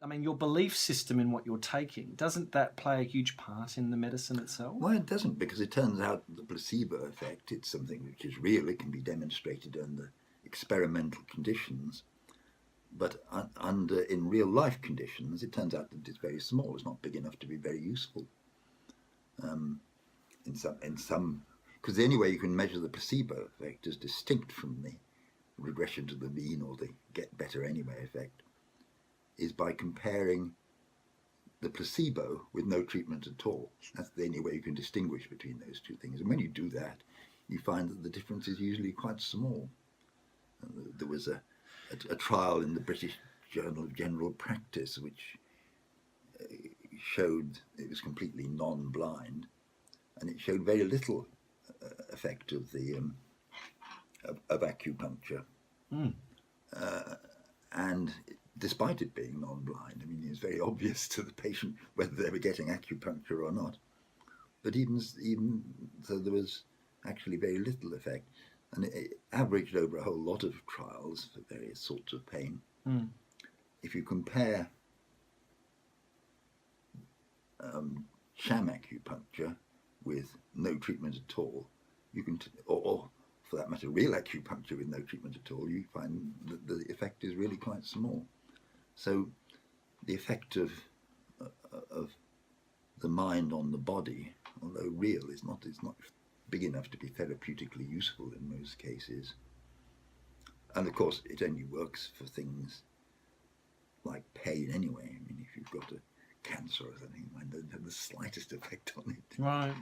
I mean, your belief system in what you're taking, doesn't that play a huge part in the medicine itself? Well, it doesn't, because it turns out the placebo effect, it's something which is real. It can be demonstrated under experimental conditions. But in real life conditions, it turns out that it's very small. It's not big enough to be very useful. Because the only way you can measure the placebo effect is distinct from the regression to the mean or the get better anyway effect, is by comparing the placebo with no treatment at all. That's the only way you can distinguish between those two things. And when you do that, you find that the difference is usually quite small. There was a trial in the British Journal of General Practice which showed it was completely non-blind, and it showed very little effect of the of acupuncture. And despite it being non-blind, I mean, it was very obvious to the patient whether they were getting acupuncture or not. But even so, there was actually very little effect, and it averaged over a whole lot of trials for various sorts of pain. If you compare sham acupuncture with no treatment at all, you can, or for that matter, real acupuncture with no treatment at all, you find that the effect is really quite small. So the effect of the mind on the body, although real, it's not big enough to be therapeutically useful in most cases. And of course, it only works for things like pain anyway. I mean, if you've got a cancer or something, it doesn't have the slightest effect on it. Right.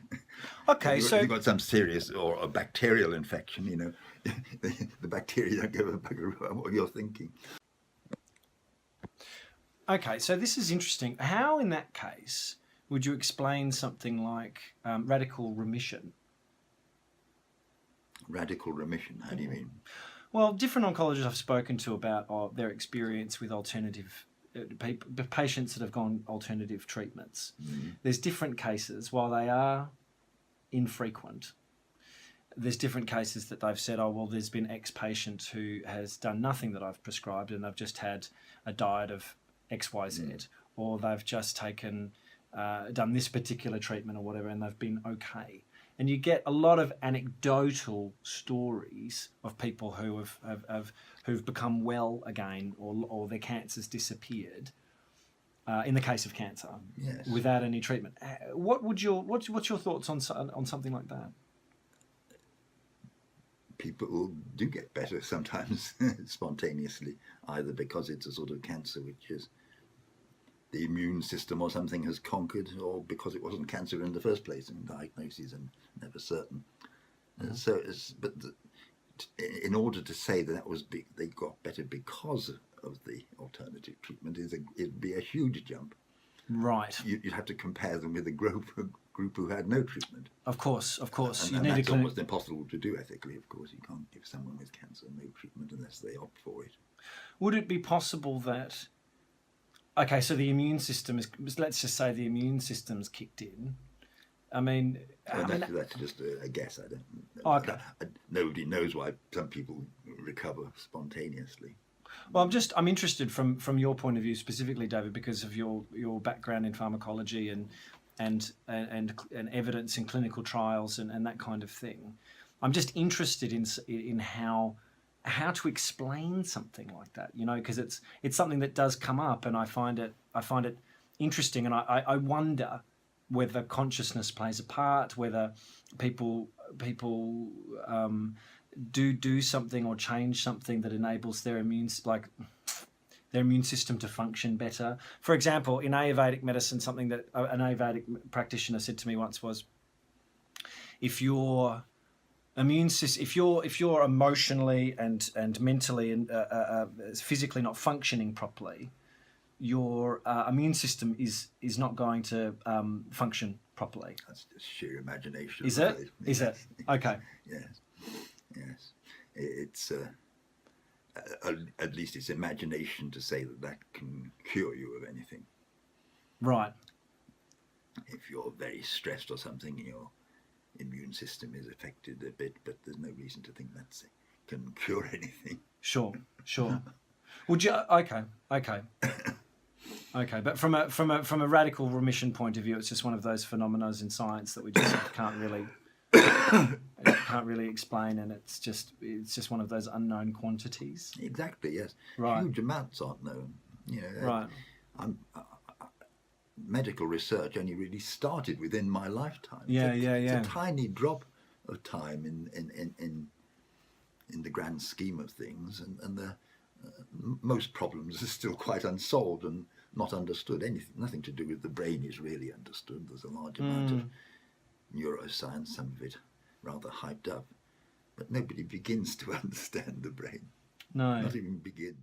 Okay, if so you've got some serious or a bacterial infection, you know, the bacteria don't give a bugger about what you're thinking. Okay, so this is interesting. How, in that case, would you explain something like radical remission? Radical remission, how do you mean? Well, different oncologists I've spoken to about their experience with alternative patients that have gone alternative treatments. There's different cases. While they are infrequent, there's different cases that they've said, oh, well, there's been X patient who has done nothing that I've prescribed and they've just had a diet of XYZ, or they've just taken, done this particular treatment or whatever, and they've been okay. And you get a lot of anecdotal stories of people who who've become well again, or their cancer's disappeared. In the case of cancer, yes, without any treatment. What's your thoughts on something like that? People do get better sometimes spontaneously, either because it's a sort of cancer which is the immune system or something has conquered, or because it wasn't cancer in the first place, and diagnoses are never certain. In order to say that was they got better because of the alternative treatment, it'd be a huge jump. Right. You'd have to compare them with a group who had no treatment. Of course. And that's almost impossible to do ethically, of course. You can't give someone with cancer no treatment unless they opt for it. Would it be possible that, okay, so the immune system is, let's just say the immune system's kicked in. I mean... that's just a guess. I don't know. Oh, okay. Nobody knows why some people recover spontaneously. Well, I'm interested from your point of view specifically, David, because of your background in pharmacology and evidence in clinical trials and that kind of thing. I'm just interested in how to explain something like that, you know, because it's something that does come up, and I find it interesting, and I wonder whether consciousness plays a part, whether people do something or change something that enables their immune system to function better. For example, in Ayurvedic medicine, something that an Ayurvedic practitioner said to me once was, if your immune system, if you're emotionally and mentally and physically not functioning properly, your immune system is not going to function properly. That's just sheer imagination. Is it? Is it? Okay. Yes. It's at least it's imagination to say that can cure you of anything. Right. If you're very stressed or something, your immune system is affected a bit, but there's no reason to think that can cure anything. Sure. Would you? Okay. Okay, but from a radical remission point of view, it's just one of those phenomena in science that we just can't really explain, and it's just one of those unknown quantities. Exactly, yes. Right. Huge amounts aren't known. You know, Right. Medical research only really started within my lifetime. Yeah. It's a tiny drop of time in the grand scheme of things, and the most problems are still quite unsolved and not understood. Nothing to do with the brain is really understood. There's a large amount of neuroscience, some of it rather hyped up, but nobody begins to understand the brain. No. Not even begins.